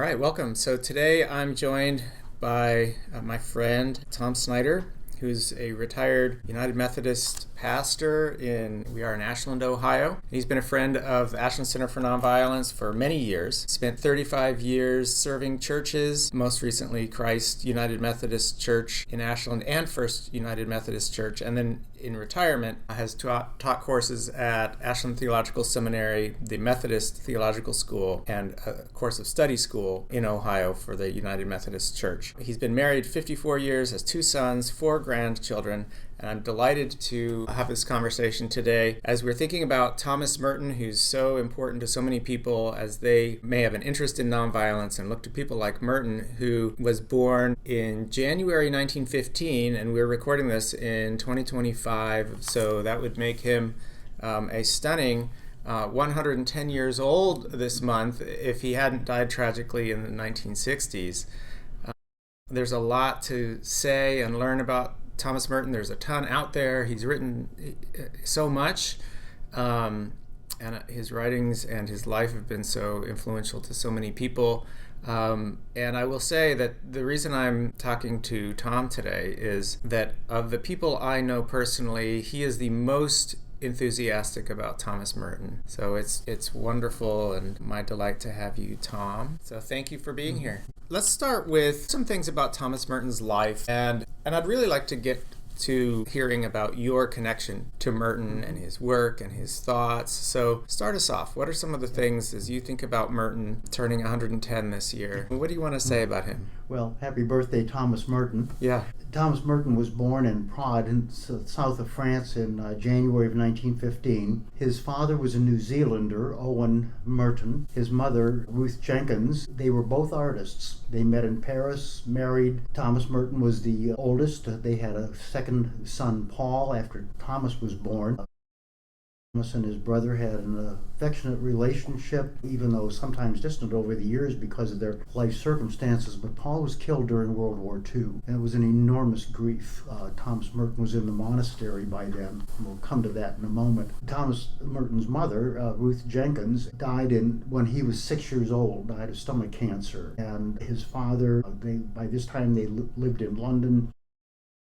All right, welcome. So today I'm joined by my friend Tom Snyder, who's a retired United Methodist pastor we are in Ashland, Ohio. He's been a friend of the Ashland Center for Nonviolence for many years. Spent 35 years serving churches, most recently Christ United Methodist Church in Ashland and First United Methodist Church, and then in retirement has taught courses at Ashland Theological Seminary, the Methodist Theological School, and a course of study school in Ohio for the United Methodist Church. He's been married 54 years, has 2 sons, 4 grandchildren, and I'm delighted to have this conversation today as we're thinking about Thomas Merton, who's so important to so many people as they may have an interest in nonviolence and look to people like Merton, who was born in January 1915, and we're recording this in 2025, so that would make him a stunning 110 years old this month if he hadn't died tragically in the 1960s. There's a lot to say and learn about Thomas Merton. There's a ton out there. He's written so much, and his writings and his life have been so influential to so many people. And I will say that the reason I'm talking to Tom today is that of the people I know personally, he is the most enthusiastic about Thomas Merton. So it's wonderful and my delight to have you, Tom. So thank you for being here. Let's start with some things about Thomas Merton's life, and I'd really like to get to hearing about your connection to Merton and his work and his thoughts. So start us off. What are some of the things as you think about Merton turning 110 this year? What do you want to say about him? Well, happy birthday, Thomas Merton. Yeah. Thomas Merton was born in Prades, in south of France, in January of 1915. His father was a New Zealander, Owen Merton. His mother, Ruth Jenkins. They were both artists. They met in Paris, married. Thomas Merton was the oldest. They had a second son, Paul, after Thomas was born. Thomas and his brother had an affectionate relationship, even though sometimes distant over the years because of their life circumstances. But Paul was killed during World War II, and it was an enormous grief. Thomas Merton was in the monastery by then. We'll come to that in a moment. Thomas Merton's mother, Ruth Jenkins, died when he was 6 years old, died of stomach cancer. And his father, by this time they lived in London.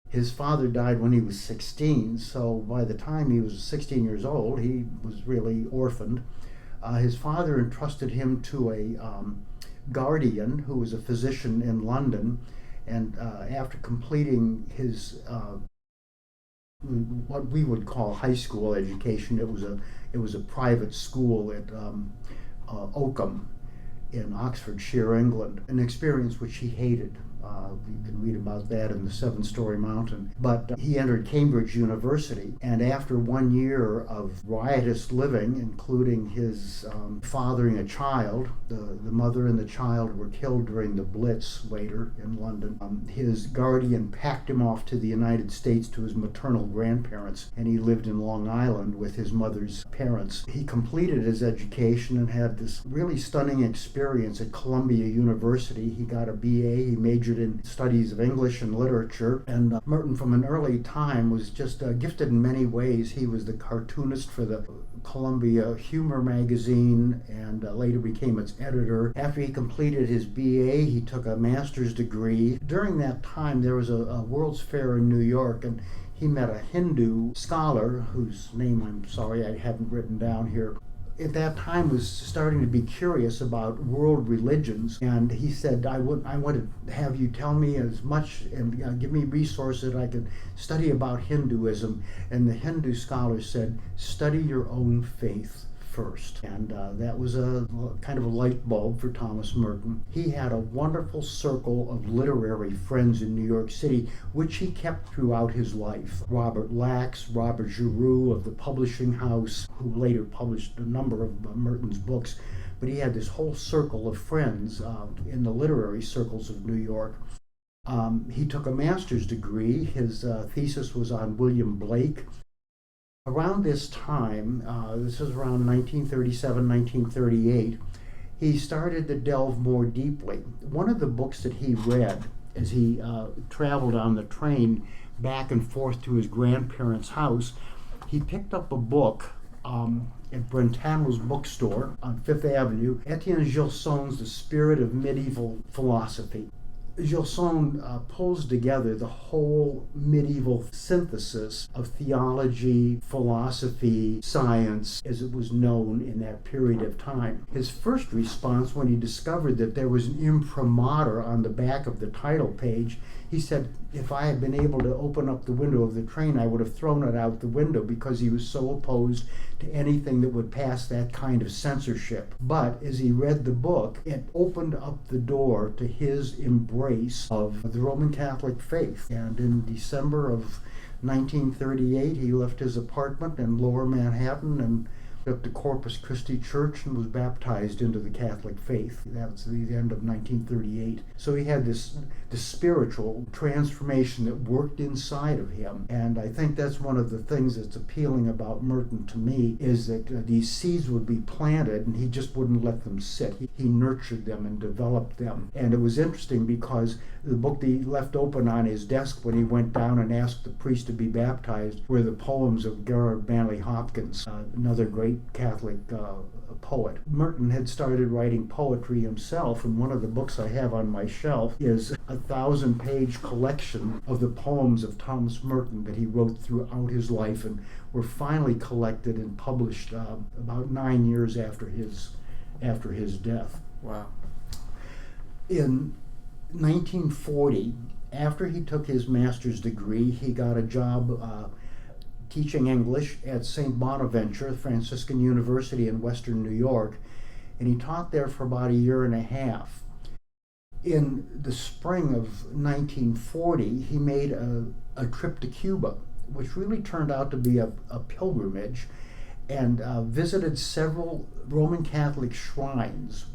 His father died when he was 16, so by the time he was 16 years old, he was really orphaned. His father entrusted him to a guardian who was a physician in London, and after completing his what we would call high school education, it was a private school at Oakham in Oxfordshire, England, an experience which he hated. You can read about that in the 7-Story Mountain. But he entered Cambridge University, and after 1 year of riotous living, including his fathering a child, the mother and the child were killed during the Blitz later in London, his guardian packed him off to the United States to his maternal grandparents, and he lived in Long Island with his mother's parents. He completed his education and had this really stunning experience at Columbia University. He got a BA, he majored in studies of English and literature, and Merton from an early time was just gifted in many ways. He was the cartoonist for the Columbia Humor magazine and later became its editor. After he completed his BA, he took a master's degree. During that time, there was a World's Fair in New York, and he met a Hindu scholar whose name I'm sorry I haven't written down here. At that time was starting to be curious about world religions, and he said, I want to have you tell me as much and give me resources that I could study about Hinduism. And the Hindu scholar said, study your own faith first. And that was a kind of a light bulb for Thomas Merton. He had a wonderful circle of literary friends in New York City, which he kept throughout his life. Robert Lax, Robert Giroux of the publishing house, who later published a number of Merton's books. But he had this whole circle of friends in the literary circles of New York. He took a master's degree. His thesis was on William Blake. Around this time, this is around 1937, 1938, he started to delve more deeply. One of the books that he read as he traveled on the train back and forth to his grandparents' house, he picked up a book at Brentano's bookstore on Fifth Avenue, Etienne Gilson's The Spirit of Medieval Philosophy. Gilson pulls together the whole medieval synthesis of theology, philosophy, science, as it was known in that period of time. His first response when he discovered that there was an imprimatur on the back of the title page, he said, if I had been able to open up the window of the train, I would have thrown it out the window, because he was so opposed to anything that would pass that kind of censorship. But as he read the book, it opened up the door to his embrace of the Roman Catholic faith. And in December of 1938, he left his apartment in Lower Manhattan and at the Corpus Christi Church and was baptized into the Catholic faith. That was the end of 1938. So he had this spiritual transformation that worked inside of him. And I think that's one of the things that's appealing about Merton to me, is that these seeds would be planted and he just wouldn't let them sit. He nurtured them and developed them. And it was interesting because the book that he left open on his desk when he went down and asked the priest to be baptized were the poems of Gerard Manley Hopkins, another great Catholic poet. Merton had started writing poetry himself, and one of the books I have on my shelf is a 1,000-page collection of the poems of Thomas Merton that he wrote throughout his life, and were finally collected and published about 9 years after his death. Wow. In 1940, after he took his master's degree, he got a job teaching English at St. Bonaventure, Franciscan University in Western New York, and he taught there for about a year and a half. In the spring of 1940, he made a trip to Cuba, which really turned out to be a pilgrimage, and visited several Roman Catholic shrines.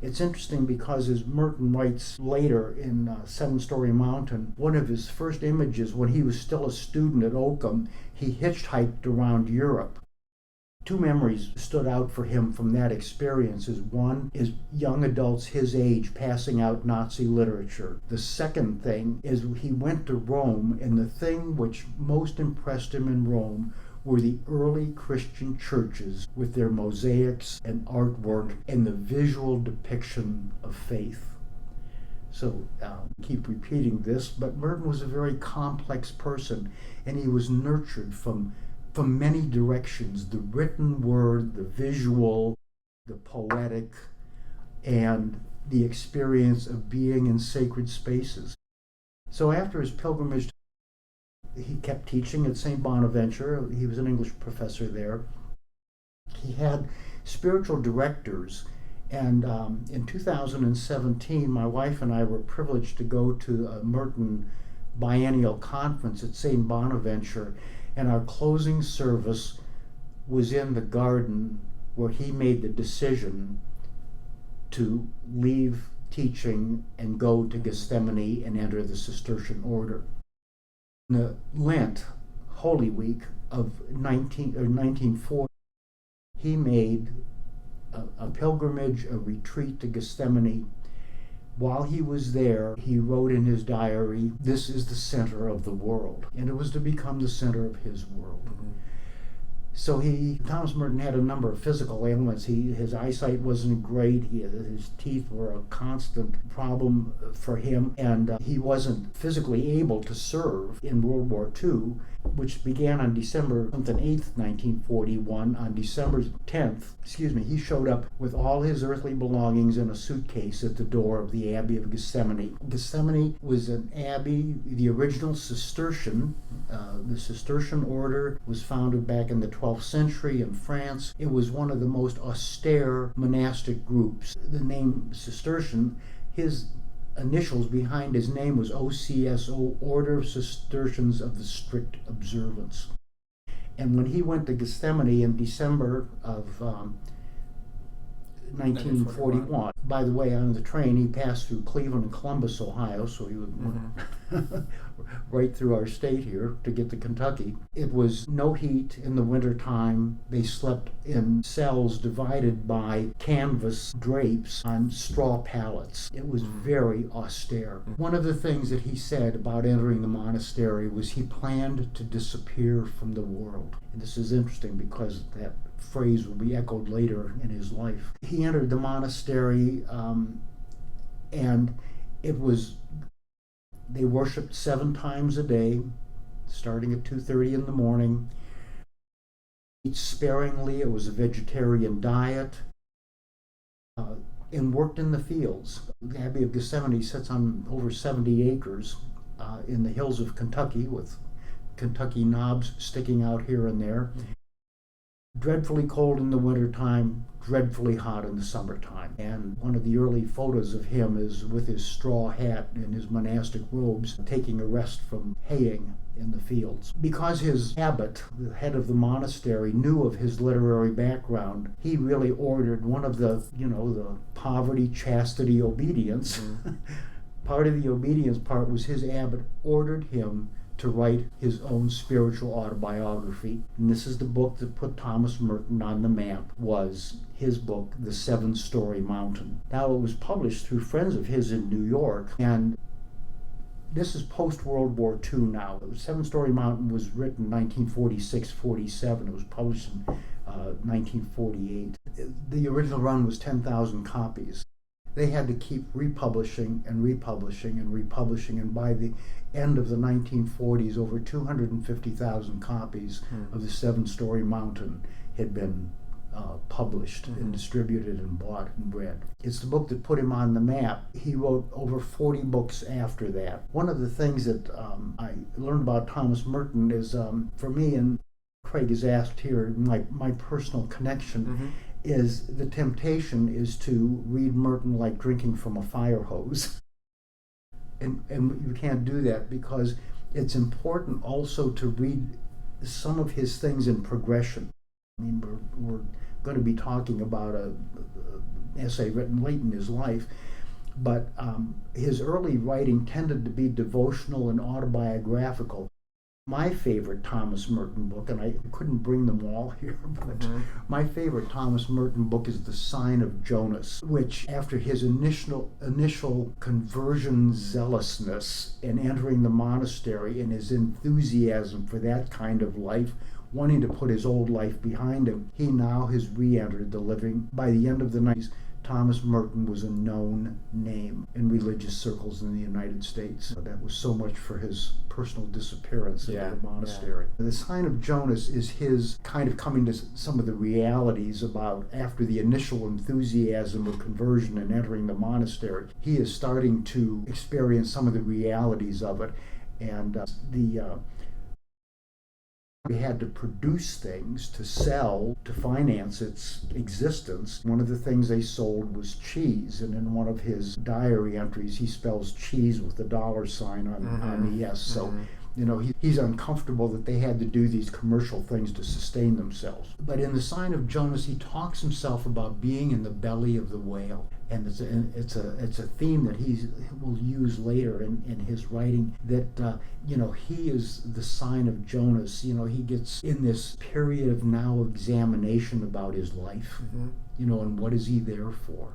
It's interesting because, as Merton writes later in Seven Story Mountain, one of his first images when he was still a student at Oakham, he hitchhiked around Europe. Two memories stood out for him from that experience. One is young adults his age passing out Nazi literature. The second thing is he went to Rome, and the thing which most impressed him in Rome were the early Christian churches with their mosaics and artwork and the visual depiction of faith. So keep repeating this, but Merton was a very complex person, and he was nurtured from many directions: the written word, the visual, the poetic, and the experience of being in sacred spaces. So after his pilgrimage, he kept teaching at St. Bonaventure. He was an English professor there. He had spiritual directors, and in 2017, my wife and I were privileged to go to a Merton biennial conference at St. Bonaventure, and our closing service was in the garden where he made the decision to leave teaching and go to Gethsemane and enter the Cistercian order. In the Lent, Holy Week of 1940, he made a pilgrimage, a retreat to Gethsemane. While he was there, he wrote in his diary, "This is the center of the world," and it was to become the center of his world. Mm-hmm. So Thomas Merton had a number of physical ailments. His eyesight wasn't great. His teeth were a constant problem for him, and he wasn't physically able to serve in World War II, which began on December 8th, 1941. On December 10th, he showed up with all his earthly belongings in a suitcase at the door of the Abbey of Gethsemane. Gethsemane was an abbey, the original Cistercian. The Cistercian order was founded back in the 12th century in France. It was one of the most austere monastic groups. The name Cistercian, his initials behind his name was OCSO, Order of Cistercians of the Strict Observance. And when he went to Gethsemane in December of 1941, By the way, on the train, he passed through Cleveland and Columbus, Ohio, so he went right through our state here to get to Kentucky. It was no heat in the wintertime. They slept in cells divided by canvas drapes on straw pallets. It was very austere. One of the things that he said about entering the monastery was he planned to disappear from the world. And this is interesting because that phrase will be echoed later in his life. He entered the monastery, and they worshipped 7 times a day, starting at 2:30 in the morning. Eat sparingly. It was a vegetarian diet, and worked in the fields. The Abbey of Gethsemani sits on over 70 acres in the hills of Kentucky, with Kentucky knobs sticking out here and there. Dreadfully cold in the wintertime, dreadfully hot in the summertime. And one of the early photos of him is with his straw hat and his monastic robes, taking a rest from haying in the fields. Because his abbot, the head of the monastery, knew of his literary background, he really ordered one of the poverty, chastity, obedience. Part of the obedience part was his abbot ordered him to write his own spiritual autobiography. And this is the book that put Thomas Merton on the map, was his book, The 7-Story Mountain. Now, it was published through friends of his in New York, and this is post-World War II now. The 7-Story Mountain was written in 1946-47. It was published in 1948. The original run was 10,000 copies. They had to keep republishing and republishing and republishing, and by the end of the 1940s, over 250,000 copies of The 7-Story Mountain had been published and distributed and bought and read. It's the book that put him on the map. He wrote over 40 books after that. One of the things that I learned about Thomas Merton is, for me, and Craig is asked here, my personal connection, is the temptation is to read Merton like drinking from a fire hose. And you can't do that, because it's important also to read some of his things in progression. I mean, we're going to be talking about an essay written late in his life, but his early writing tended to be devotional and autobiographical. My favorite Thomas Merton book, and I couldn't bring them all here, but my favorite Thomas Merton book is The Sign of Jonas, which, after his initial conversion zealousness in entering the monastery and his enthusiasm for that kind of life, wanting to put his old life behind him, he now has re-entered the living. By the end of the 90s, Thomas Merton was a known name in religious circles in the United States. That was so much for his personal disappearance in the monastery. The Sign of Jonas is his kind of coming to some of the realities about, after the initial enthusiasm of conversion and entering the monastery, he is starting to experience some of the realities of it. And he had to produce things to sell to finance its existence. One of the things they sold was cheese, and in one of his diary entries he spells cheese with a $sign on the S. So he's uncomfortable that they had to do these commercial things to sustain themselves. But in The Sign of Jonas, he talks himself about being in the belly of the whale. And it's a theme that he will use later in his writing, that he is the sign of Jonas. He gets in this period of now examination about his life, and what is he there for.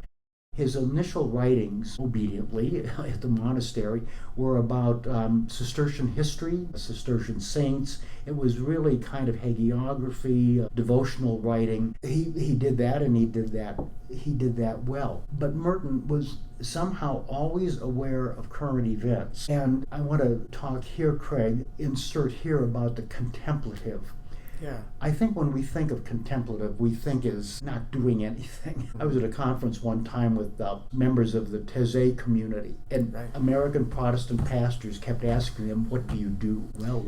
His initial writings, obediently, at the monastery were about Cistercian history, Cistercian saints. It was really kind of hagiography, devotional writing. He did that, and he did that well. But Merton was somehow always aware of current events. And I want to talk here, Craig, insert here about the contemplative. Yeah. I think when we think of contemplative, we think as not doing anything. I was at a conference one time with members of the Taizé community, and American Protestant pastors kept asking them, "What do you do?" Well,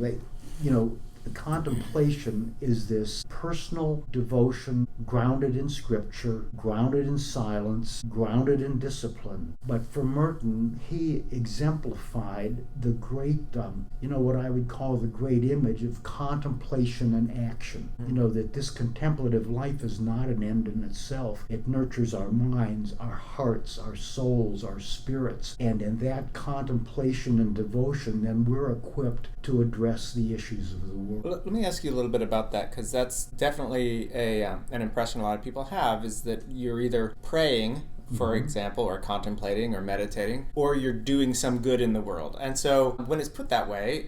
The contemplation is this personal devotion grounded in scripture, grounded in silence, grounded in discipline. But for Merton, he exemplified the great, what I would call the great image of contemplation and action. That this contemplative life is not an end in itself. It nurtures our minds, our hearts, our souls, our spirits. And in that contemplation and devotion, then we're equipped to address the issues of the world. Well, let me ask you a little bit about that, because that's definitely an impression a lot of people have, is that you're either praying, for example, or contemplating or meditating, or you're doing some good in the world. And so when it's put that way,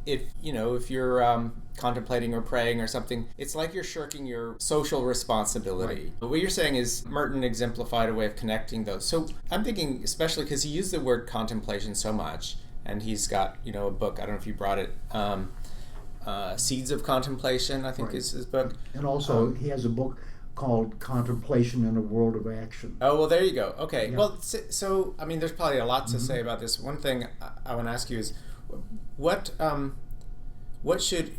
if you're contemplating or praying or something, it's like you're shirking your social responsibility. Right. But what you're saying is Merton exemplified a way of connecting those. So I'm thinking, especially because he used the word contemplation so much, and he's got, a book, I don't know if you brought it, Seeds of Contemplation, I think is his book. And also he has a book called Contemplation in a World of Action. Oh, well, there you go. Okay. Yeah. Well, so, there's probably a lot to say about this. One thing I want to ask you is, what should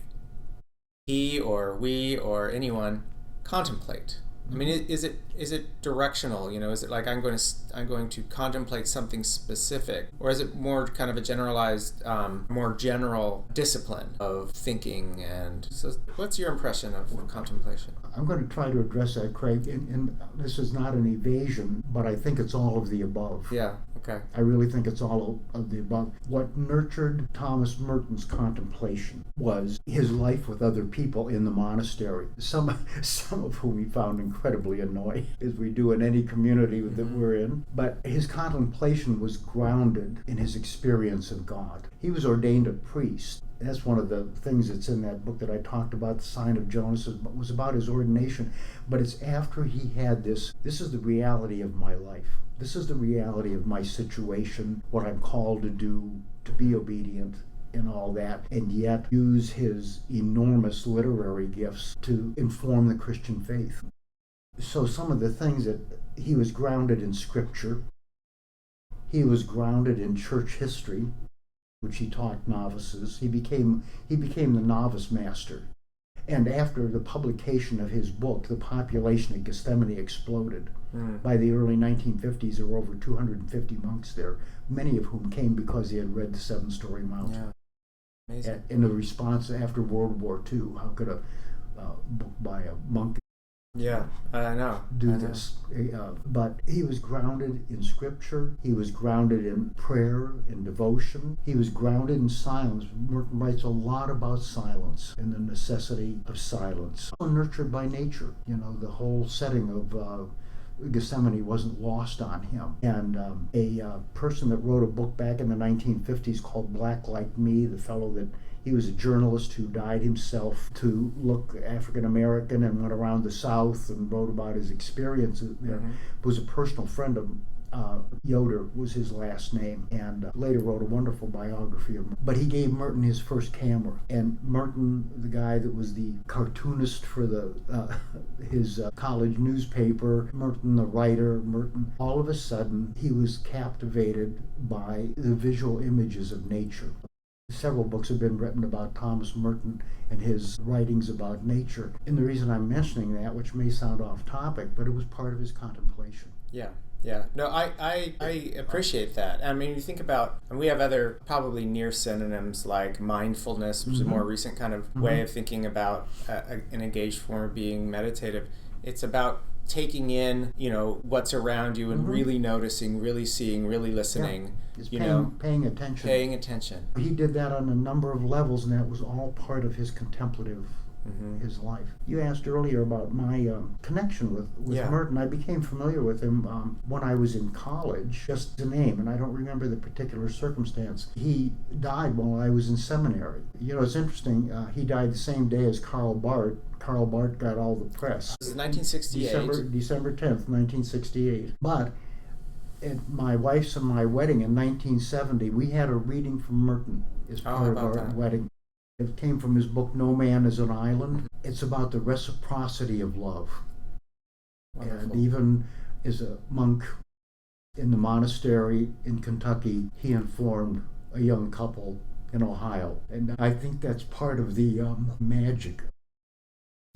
he or we or anyone contemplate? Is it directional? Is it like I'm going to contemplate something specific, or is it more kind of a generalized, more general discipline of thinking? And so, what's your impression of contemplation? I'm going to try to address that, Craig, and this is not an evasion, but I think it's all of the above. Yeah. Okay. I really think it's all of the above. What nurtured Thomas Merton's contemplation was his life with other people in the monastery, some of whom he found incredibly annoying, as we do in any community that we're in. But his contemplation was grounded in his experience of God. He was ordained a priest. That's one of the things that's in that book that I talked about, The Sign of Jonas, was about his ordination. But it's after he had this is the reality of my life. This is the reality of my situation, what I'm called to do, to be obedient and all that, and yet use his enormous literary gifts to inform the Christian faith. So some of the things that he was grounded in scripture, he was grounded in church history, which he taught novices. He became the novice master. And after the publication of his book, the population at Gethsemane exploded. By the early 1950s, there were over 250 monks there, many of whom came because they had read The Seven-Story Mountain. Yeah. Amazing. In the response after World War II, how could a book by a monk Yeah, I know. do this? But he was grounded in scripture. He was grounded in prayer and devotion. He was grounded in silence. Merton writes a lot about silence and the necessity of silence. Nurtured by nature. The whole setting of Gethsemane wasn't lost on him. And a person that wrote a book back in the 1950s called Black Like Me, the fellow that he was a journalist who died himself to look African American and went around the South and wrote about his experiences there. Was a personal friend of Yoder was his last name, and later wrote a wonderful biography of him. But he gave Merton his first camera, and Merton, the guy that was the cartoonist for his college newspaper, Merton the writer, Merton, all of a sudden he was captivated by the visual images of nature. Several books have been written about Thomas Merton and his writings about nature. And the reason I'm mentioning that, which may sound off topic, but it was part of his contemplation. Yeah. No, I appreciate that. You think about, and we have other probably near synonyms like mindfulness, which is a more recent kind of way of thinking about an engaged form of being meditative. It's about taking in, what's around you and really noticing, really seeing, really listening. Yeah. Paying attention. Paying attention. He did that on a number of levels, and that was all part of his contemplative, his life. You asked earlier about my connection with Merton. I became familiar with him when I was in college, just the name, and I don't remember the particular circumstance. He died while I was in seminary. It's interesting, he died the same day as Karl Barth. Karl Barth got all the press. This is 1968. December 10th, 1968. But at my wife's and my wedding in 1970, we had a reading from Merton as part of our wedding. It came from his book, No Man is an Island. It's about the reciprocity of love. Wonderful. And even as a monk in the monastery in Kentucky, he informed a young couple in Ohio. And I think that's part of the magic.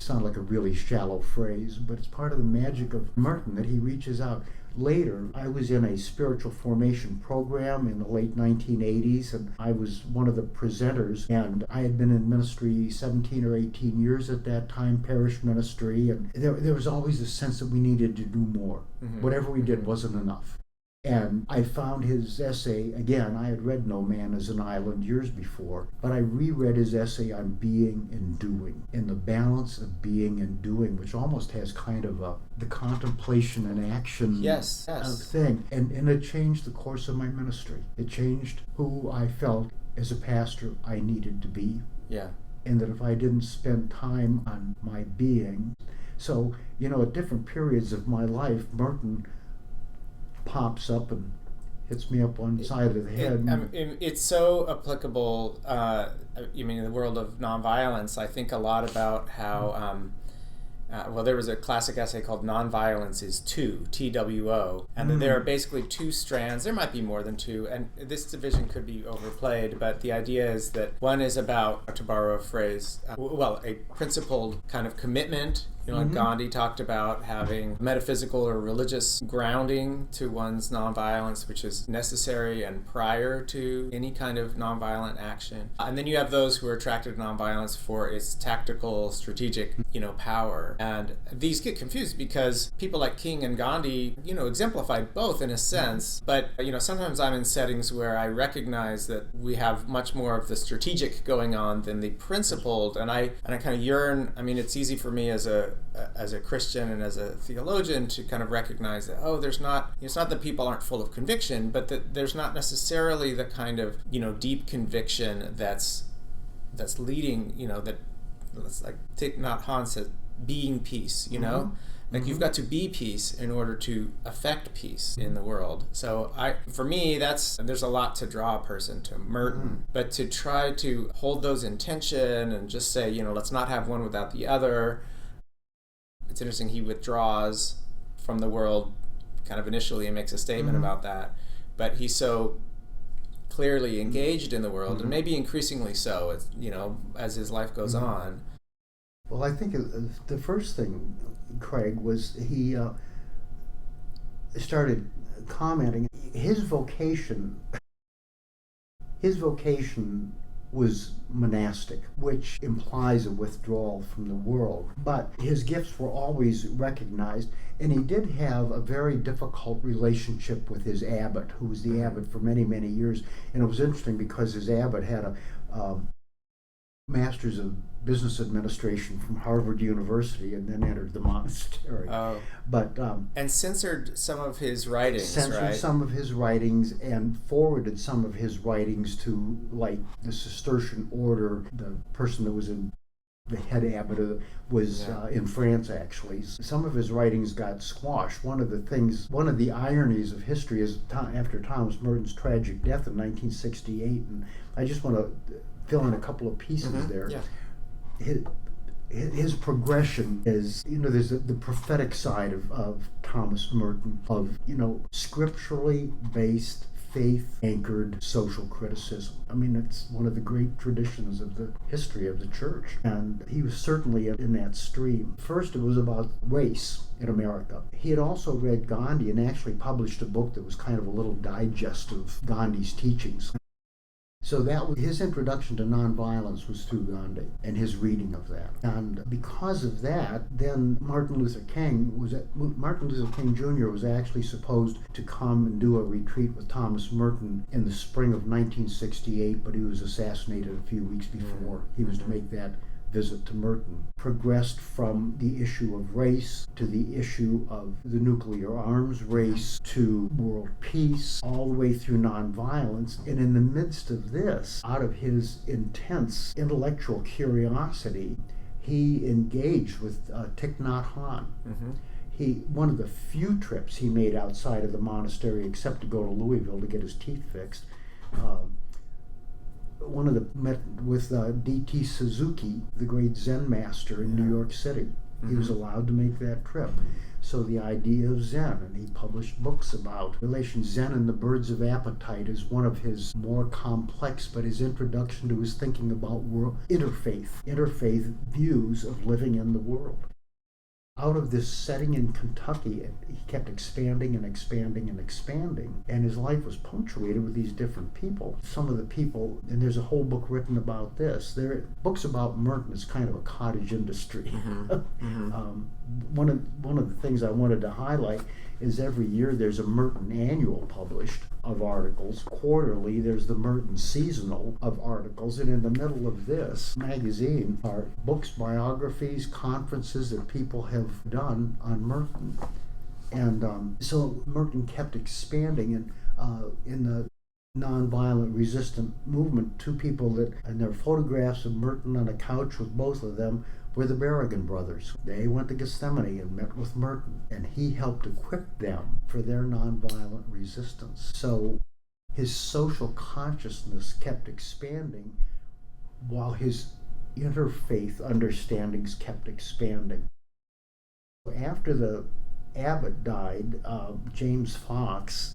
Sound like a really shallow phrase, but it's part of the magic of Merton that he reaches out. Later, I was in a spiritual formation program in the late 1980s, and I was one of the presenters, and I had been in ministry 17 or 18 years at that time, parish ministry, and there was always a sense that we needed to do more. Whatever we did wasn't enough. And I found his essay, again, I had read No Man is an Island years before, but I reread his essay on being and doing, and the balance of being and doing, which almost has kind of the contemplation and action thing. And it changed the course of my ministry. It changed who I felt as a pastor I needed to be. Yeah. And that if I didn't spend time on my being, so, at different periods of my life, Merton pops up and hits me up one side of the head. It's so applicable. In the world of nonviolence, I think a lot about how. There was a classic essay called "Nonviolence is Two," TWO, and then there are basically two strands. There might be more than two, and this division could be overplayed. But the idea is that one is about, to borrow a phrase, a principled kind of commitment. Like Gandhi talked about having metaphysical or religious grounding to one's nonviolence, which is necessary and prior to any kind of nonviolent action. And then you have those who are attracted to nonviolence for its tactical, strategic, power. And these get confused because people like King and Gandhi, exemplified both in a sense. But, sometimes I'm in settings where I recognize that we have much more of the strategic going on than the principled. And I kind of yearn. It's easy for me as a Christian and as a theologian to kind of recognize that, it's not that people aren't full of conviction, but that there's not necessarily the kind of, deep conviction that's leading, that's like Thich Nhat Hanh said, being peace, Like you've got to be peace in order to affect peace in the world. So for me, there's a lot to draw a person to Merton, but to try to hold those in tension and just say, let's not have one without the other. It's interesting, he withdraws from the world kind of initially and makes a statement about that, but he's so clearly engaged in the world, and maybe increasingly so, as his life goes on. Well, I think the first thing, Craig, was he started commenting. His vocation was monastic, which implies a withdrawal from the world. But his gifts were always recognized, and he did have a very difficult relationship with his abbot, who was the abbot for many, many years. And it was interesting because his abbot had a Master's of Business Administration from Harvard University, and then entered the monastery. Oh. But and censored some of his writings, right? Some of his writings and forwarded some of his writings to, like, the Cistercian order. The person that was the head abbot was in France, actually. Some of his writings got squashed. One of the ironies of history is after Thomas Merton's tragic death in 1968, and I just want to fill in a couple of pieces there. Yeah. His progression is, there's the prophetic side of Thomas Merton, of, scripturally based, faith-anchored social criticism. It's one of the great traditions of the history of the church, and he was certainly in that stream. First, it was about race in America. He had also read Gandhi and actually published a book that was kind of a little digest of Gandhi's teachings. So that was his introduction to nonviolence, was through Gandhi and his reading of that. And because of that, then Martin Luther King Jr. was actually supposed to come and do a retreat with Thomas Merton in the spring of 1968, but he was assassinated a few weeks before. He was to make that visit to Merton. Progressed from the issue of race to the issue of the nuclear arms race to world peace, all the way through nonviolence. And in the midst of this, out of his intense intellectual curiosity, he engaged with Thich Nhat Hanh. One of the few trips he made outside of the monastery, except to go to Louisville to get his teeth fixed, met with D.T. Suzuki, the great Zen master in New York City. He was allowed to make that trip. So the idea of Zen, and he published books about relations. Zen and the Birds of Appetite is one of his more complex, but his introduction to his thinking about interfaith views of living in the world. Out of this setting in Kentucky, he kept expanding and expanding and expanding, and his life was punctuated with these different people. Some of the people, and there's a whole book written about this. Books about Merton is kind of a cottage industry. One of the things I wanted to highlight is every year there's a Merton annual published of articles. Quarterly there's the Merton seasonal of articles, and in the middle of this magazine are books, biographies, conferences that people have done on Merton. And so Merton kept expanding, and in the nonviolent resistant movement, two people and there are photographs of Merton on a couch with both of them were the Berrigan brothers. They went to Gethsemane and met with Merton, and he helped equip them for their nonviolent resistance. So his social consciousness kept expanding while his interfaith understandings kept expanding. After the abbot died, James Fox,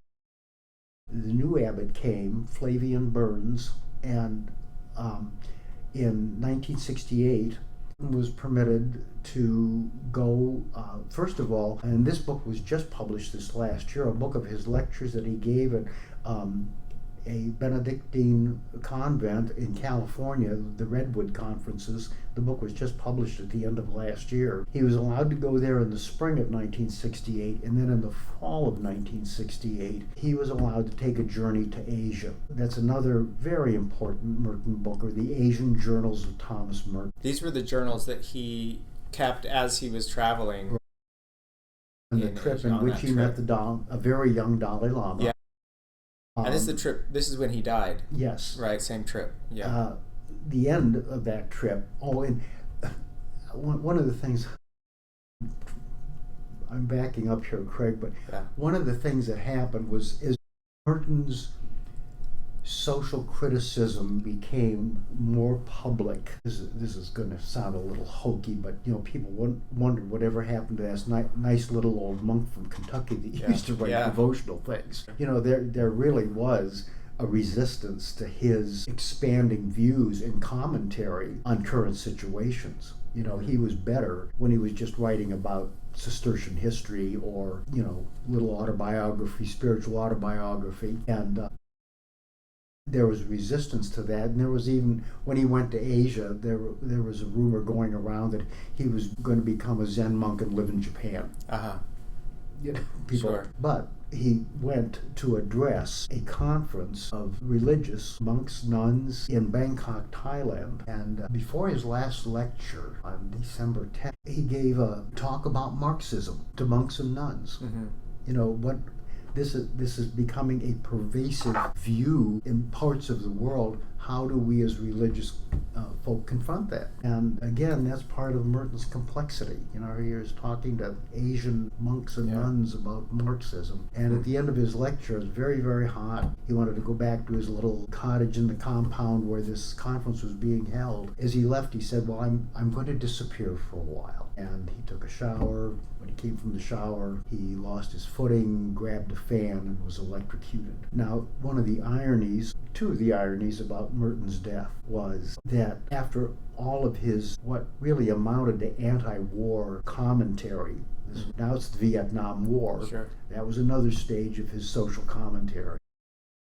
the new abbot came, Flavian Burns, and in 1968 was permitted to go, first of all, and this book was just published this last year, a book of his lectures that he gave at a Benedictine convent in California, the Redwood Conferences. The book was just published at the end of last year. He was allowed to go there in the spring of 1968, and then in the fall of 1968, he was allowed to take a journey to Asia. That's another very important Merton book, or the Asian Journals of Thomas Merton. These were the journals that he kept as he was traveling. And the trip in which he met a very young Dalai Lama. Yeah. And this is the trip, this is when he died. Yes. Right, same trip. Yeah. The end of that trip, and one of the things, I'm backing up here, Craig, but one of the things that happened is Merton's social criticism became more public. This is going to sound a little hokey, but people wondered whatever happened to that nice little old monk from Kentucky that used to write devotional things. There really was a resistance to his expanding views and commentary on current situations. He was better when he was just writing about Cistercian history or little autobiography, spiritual autobiography, and there was resistance to that. And there was even, when he went to Asia, there was a rumor going around that he was going to become a Zen monk and live in Japan. People. Sure. But he went to address a conference of religious monks, nuns in Bangkok, Thailand. And before his last lecture on December 10th, he gave a talk about Marxism to monks and nuns. This is becoming a pervasive view in parts of the world. How do we as religious folk confront that? And again, that's part of Merton's complexity. He was talking to Asian monks and nuns about Marxism. And at the end of his lecture, it was very, very hot. He wanted to go back to his little cottage in the compound where this conference was being held. As he left, he said, well, I'm going to disappear for a while. And he took a shower. When he came from the shower, he lost his footing, grabbed a fan, and was electrocuted. Now, two of the ironies about Merton's death was that after all of his, what really amounted to anti-war commentary, now it's the Vietnam War, that was another stage of his social commentary.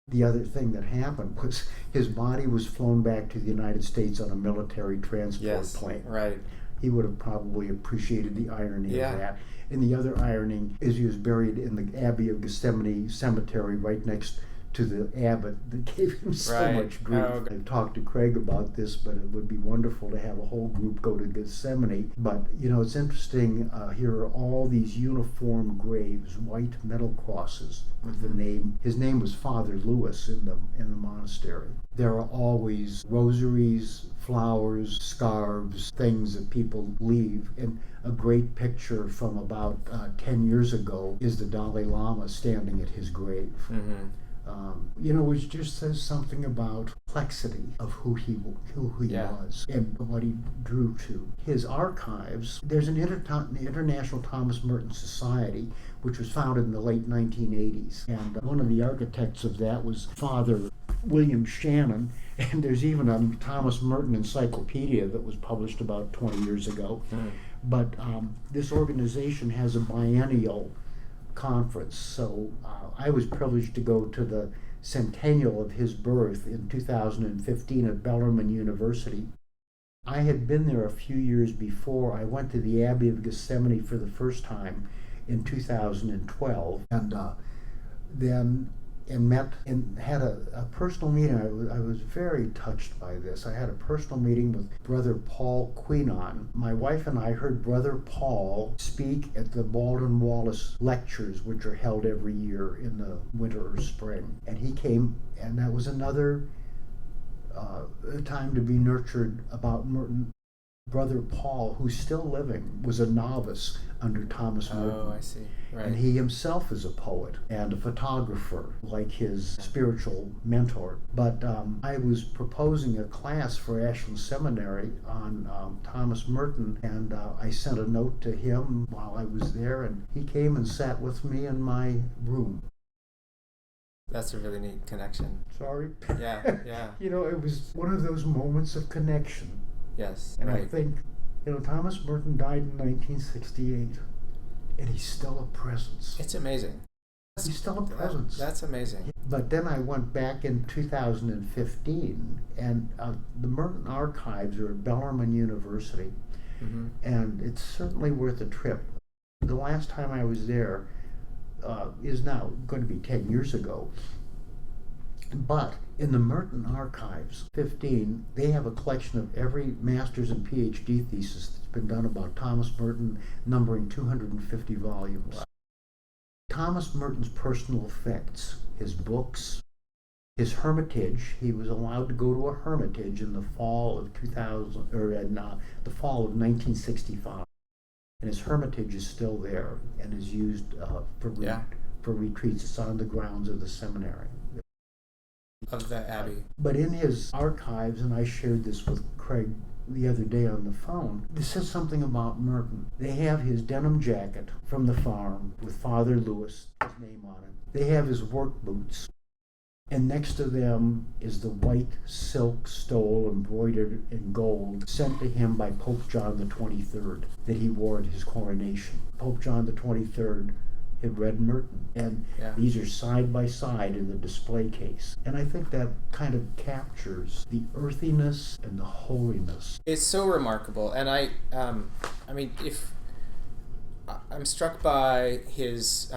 The other thing that happened was his body was flown back to the United States on a military transport plane. Right. He would have probably appreciated the irony of that. And the other irony is he was buried in the Abbey of Gethsemane Cemetery right next to the abbot that gave him so much grief. I've talked to Craig about this, but it would be wonderful to have a whole group go to Gethsemane. But, it's interesting, here are all these uniform graves, white metal crosses with the name. His name was Father Lewis in the monastery. There are always rosaries, flowers, scarves, things that people leave. And a great picture from about 10 years ago is the Dalai Lama standing at his grave. Which just says something about complexity of who he Yeah. was and what he drew to. His archives, there's an International Thomas Merton Society, which was founded in the late 1980s. And one of the architects of that was Father William Shannon. And there's even a Thomas Merton encyclopedia that was published about 20 years ago. But this organization has a biennial conference. So I was privileged to go to the centennial of his birth in 2015 at Bellarmine University. I had been there a few years before. I went to the Abbey of Gethsemane for the first time in 2012, and met and had a personal meeting. I was very touched by this. I had a personal meeting with Brother Paul Queenan. My wife and I heard Brother Paul speak at the Baldwin Wallace lectures, which are held every year in the winter or spring. And he came, and that was another time to be nurtured about Merton. Brother Paul, who's still living, was a novice under Thomas Merton. Oh, I see. Right. And he himself is a poet and a photographer, like his spiritual mentor. But I was proposing a class for Ashland Seminary on Thomas Merton, and I sent a note to him while I was there, and he came and sat with me in my room. That's a really neat connection. Sorry? Yeah, yeah. It was one of those moments of connection. Yes, And right. I think, Thomas Merton died in 1968, and he's still a presence. It's amazing. He's still a presence. That's amazing. But then I went back in 2015, and the Merton archives are at Bellarmine University, and it's certainly worth a trip. The last time I was there is now going to be 10 years ago. But in the Merton archives, 15, they have a collection of every master's and PhD thesis that's been done about Thomas Merton, numbering 250 volumes. Thomas Merton's personal effects, his books, his hermitage. He was allowed to go to a hermitage in the fall of 1965, and his hermitage is still there and is used for retreats. It's on the grounds of the seminary. Of the Abbey. But in his archives, and I shared this with Craig the other day on the phone, this says something about Merton. They have his denim jacket from the farm with Father Lewis, his name on it. They have his work boots. And next to them is the white silk stole embroidered in gold sent to him by Pope John the 23rd that he wore at his coronation. Pope John the 23rd had read Merton, and these are side by side in the display case. And I think that kind of captures the earthiness and the holiness. It's so remarkable, and I'm struck by his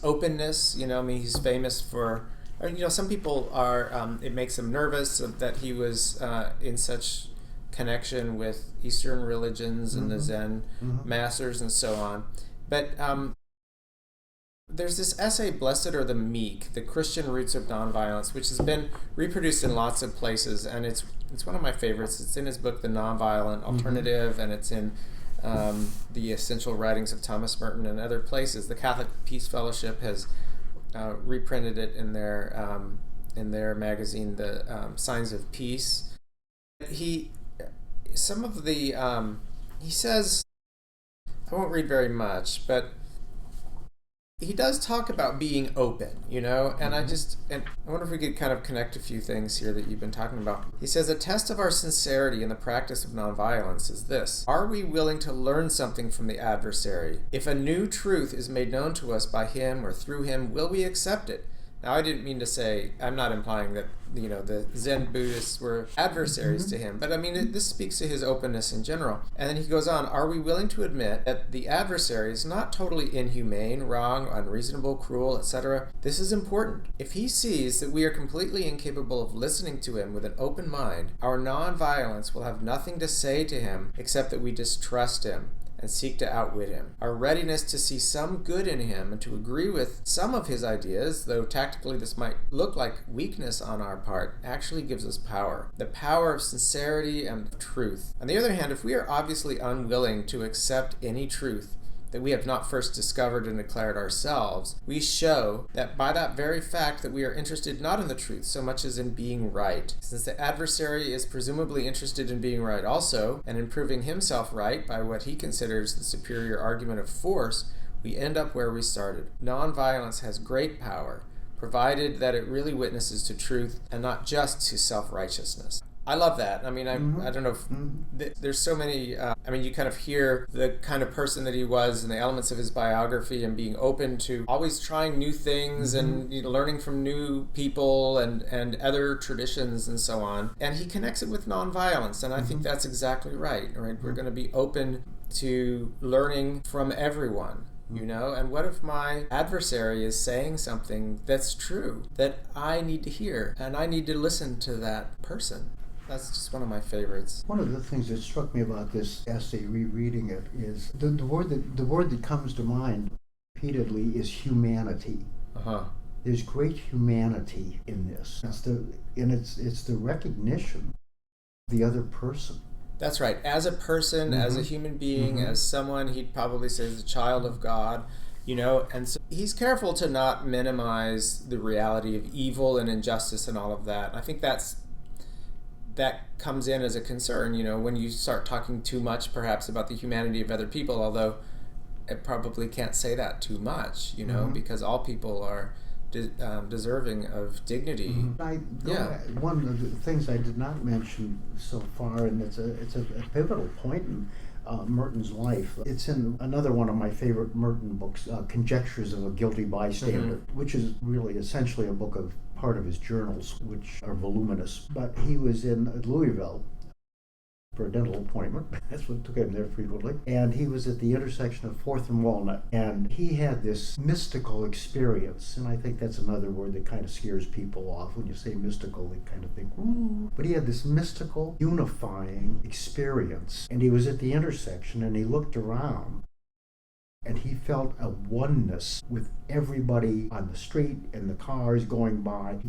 openness. He's famous for. Some people are. It makes them nervous that he was in such connection with Eastern religions and the Zen masters and so on, but. There's this essay, Blessed Are the Meek, The Christian Roots of Nonviolence, which has been reproduced in lots of places, and it's one of my favorites. It's in his book, The Nonviolent Alternative, and it's in the Essential Writings of Thomas Merton and other places. The Catholic Peace Fellowship has reprinted it in their magazine, The Signs of Peace. He says, I won't read very much, but he does talk about being open, and I wonder if we could kind of connect a few things here that you've been talking about. He says, a test of our sincerity in the practice of nonviolence is this: are we willing to learn something from the adversary? If a new truth is made known to us by him or through him, will we accept it? Now, I didn't mean to say, I'm not implying that, the Zen Buddhists were adversaries to him, but this speaks to his openness in general. And then he goes on, are we willing to admit that the adversary is not totally inhumane, wrong, unreasonable, cruel, etc.? This is important. If he sees that we are completely incapable of listening to him with an open mind, our non-violence will have nothing to say to him except that we distrust him and seek to outwit him. Our readiness to see some good in him and to agree with some of his ideas, though tactically this might look like weakness on our part, actually gives us power. The power of sincerity and truth. On the other hand, if we are obviously unwilling to accept any truth, that we have not first discovered and declared ourselves, we show that by that very fact that we are interested not in the truth so much as in being right. Since the adversary is presumably interested in being right also, and in proving himself right by what he considers the superior argument of force, we end up where we started. Nonviolence has great power, provided that it really witnesses to truth and not just to self-righteousness. I love that. I mean, I don't know if there's so many, you kind of hear the kind of person that he was and the elements of his biography and being open to always trying new things and learning from new people and other traditions and so on. And he connects it with nonviolence, and I think that's exactly right? We're going to be open to learning from everyone. And what if my adversary is saying something that's true that I need to hear, and I need to listen to that person? That's just one of my favorites. One of the things that struck me about this essay, rereading it, is the word that comes to mind repeatedly is humanity. There's great humanity in this. It's the recognition of the other person. That's right. As a person, as a human being, as someone he'd probably say is a child of God, and so he's careful to not minimize the reality of evil and injustice and all of that. I think that comes in as a concern, when you start talking too much perhaps about the humanity of other people, although I probably can't say that too much, because all people are deserving of dignity. One of the things I did not mention so far, and it's a pivotal point in Merton's life. It's in another one of my favorite Merton books, Conjectures of a Guilty Bystander, which is really essentially a book of part of his journals, which are voluminous. But he was in Louisville for a dental appointment. That's what took him there frequently. And he was at the intersection of 4th and Walnut. And he had this mystical experience. And I think that's another word that kind of scares people off. When you say mystical, they kind of think, ooh. But he had this mystical, unifying experience. And he was at the intersection and he looked around. And he felt a oneness with everybody on the street and the cars going by.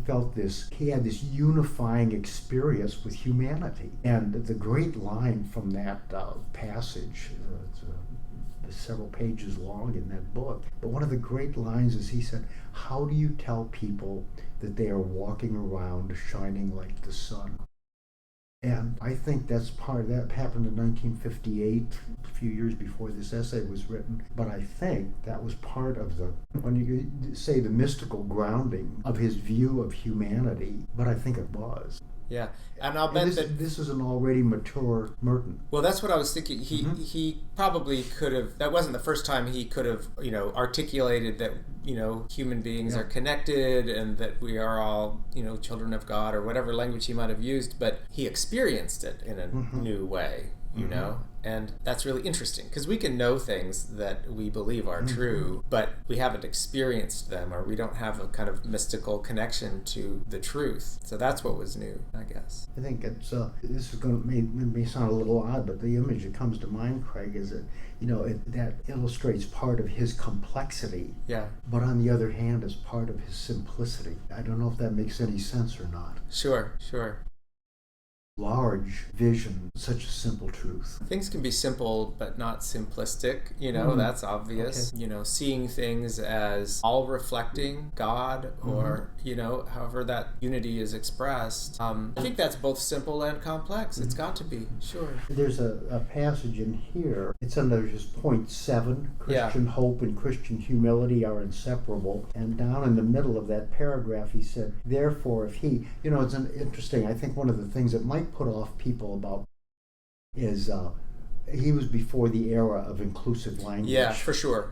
He had this unifying experience with humanity. And the great line from that passage, it's several pages long in that book, but one of the great lines is he said, "How do you tell people that they are walking around shining like the sun?" And I think that's part of that. Happened in 1958, a few years before this essay was written. But I think that was part of when you say the mystical grounding of his view of humanity, but I think it was. Yeah, and I'll bet that this is an already mature Merton. Well, that's what I was thinking. He probably could have. That wasn't the first time he could have, articulated that, human beings are connected and that we are all, children of God, or whatever language he might have used. But he experienced it in a new way, and that's really interesting because we can know things that we believe are true, but we haven't experienced them, or we don't have a kind of mystical connection to the truth. So that's what was new, I guess. I think it's this is going to may sound a little odd, but the image that comes to mind, Craig, is that that illustrates part of his complexity. Yeah. But on the other hand, is part of his simplicity. I don't know if that makes any sense or not. Sure. Large vision, such a simple truth. Things can be simple but not simplistic, that's obvious. Okay. Seeing things as all reflecting God, or however that unity is expressed. I think that's both simple and complex. It's got to be, sure. There's a passage in here, it's under just point 7, Christian hope and Christian humility are inseparable, and down in the middle of that paragraph he said, therefore if he, it's interesting, I think one of the things that might put off people about is he was before the era of inclusive language. Yeah, for sure.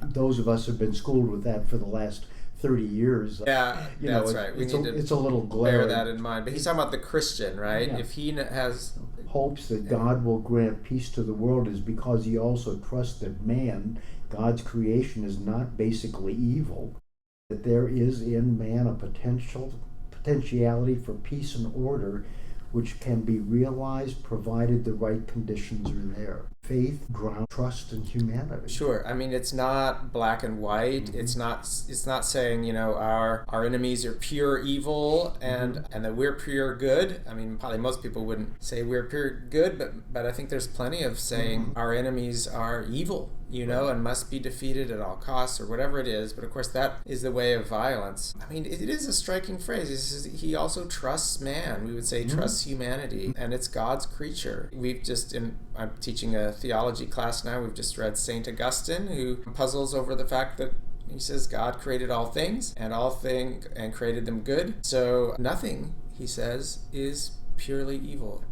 Those of us who have been schooled with that for the last 30 years. Yeah, that's right. It's a little glaring. Bear that in mind. But he's talking about the Christian, right? Yeah. If he has hopes that God will grant peace to the world is because he also trusts that man, God's creation, is not basically evil, that there is in man a potentiality for peace and order which can be realized provided the right conditions are there. faith, ground, trust in humanity. Sure. I mean, it's not black and white. Mm-hmm. It's not saying, you know, our enemies are pure evil and that we're pure good. I mean, probably most people wouldn't say we're pure good, but I think there's plenty of saying our enemies are evil, you know, and must be defeated at all costs or whatever it is. But of course, that is the way of violence. I mean, it is a striking phrase. He says he also trusts man. We would say trusts humanity, and it's God's creature. I'm teaching a theology class now. We've just read St. Augustine, who puzzles over the fact that he says God created all things and created them good. So nothing, he says, is purely evil.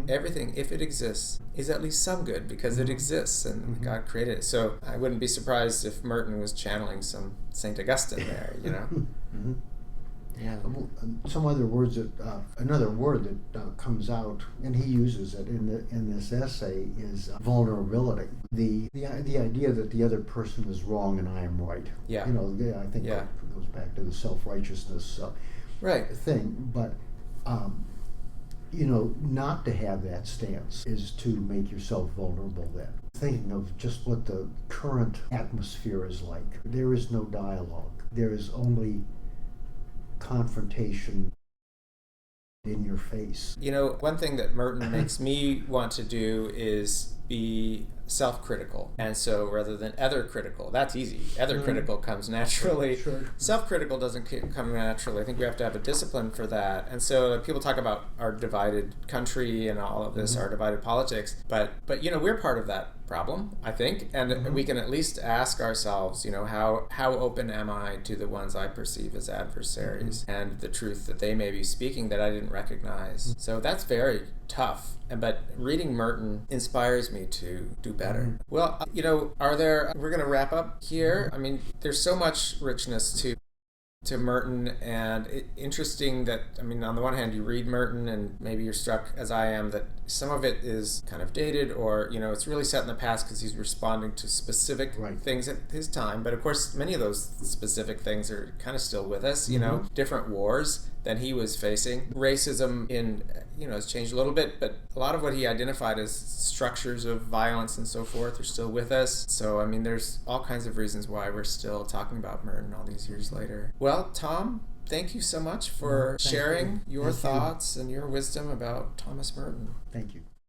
Everything, if it exists, is at least some good because it exists and God created it. So I wouldn't be surprised if Merton was channeling some St. Augustine there, you know. Yeah. Some other words that another word that comes out, and he uses it in this essay, is vulnerability. The idea that the other person is wrong and I am right. Yeah. You know, I think that goes back to the self-righteousness thing. But you know, not to have that stance is to make yourself vulnerable. Then thinking of just what the current atmosphere is like, there is no dialogue. There is only confrontation in your face. You know, one thing that Merton makes me want to do is be self-critical. And so rather than other-critical, that's easy. Other-critical comes naturally. Sure. Self-critical doesn't come naturally. I think we have to have a discipline for that. And so people talk about our divided country and all of this, our divided politics. But you know, we're part of that problem, I think. And we can at least ask ourselves, you know, how open am I to the ones I perceive as adversaries and the truth that they may be speaking that I didn't recognize. So that's very tough. But reading Merton inspires me to do better. Well, you know, we're going to wrap up here. I mean, there's so much richness to Merton, and interesting that, I mean, on the one hand, you read Merton and maybe you're struck, as I am, that some of it is kind of dated or, you know, it's really set in the past because he's responding to specific things at his time. But of course, many of those specific things are kind of still with us, you know, different wars than he was facing. Racism has changed a little bit, but a lot of what he identified as structures of violence and so forth are still with us. So, I mean, there's all kinds of reasons why we're still talking about Merton all these years later. Well, Tom, thank you so much for sharing your thoughts and your wisdom about Thomas Merton. Thank you.